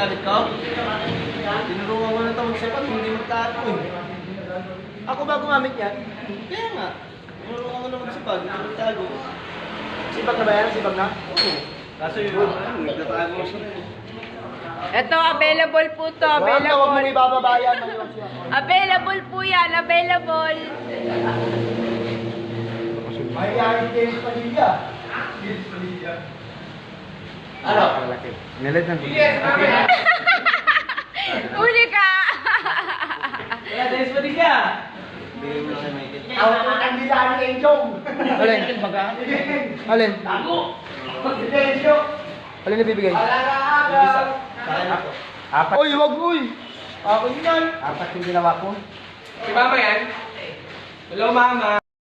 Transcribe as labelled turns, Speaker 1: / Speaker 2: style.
Speaker 1: gamit ko? Tinuruan ko ng tawag sapat, hindi magtago eh. Ako ba gumamit yan? Kaya nga. Tinuruan ko na magsipag, hindi magtago. Sipag na ba yan? Sipag na? Oo. Kaso yun, nagtatago siya.
Speaker 2: Ito, available po to,
Speaker 1: Huwag na, huwag mo
Speaker 2: available.
Speaker 1: ibababayan.
Speaker 2: Available po yan, available.
Speaker 1: May yahin James Padilla. James Padilla. Ano?
Speaker 3: Nilit ng
Speaker 2: Uli ka!
Speaker 1: Kaya James Padilla. Bigay mo lang kay Michael. Ako ang kandila ni Enjong.
Speaker 3: Alin? Alin?
Speaker 1: Tago! Enjong!
Speaker 3: Alin na bibigay?
Speaker 1: Alaga-aga!
Speaker 3: Apat.
Speaker 1: Uy, wag uy! Ako yan!
Speaker 3: Apat yung ginawa ko.
Speaker 4: Si Mama yan? Hello, Mama.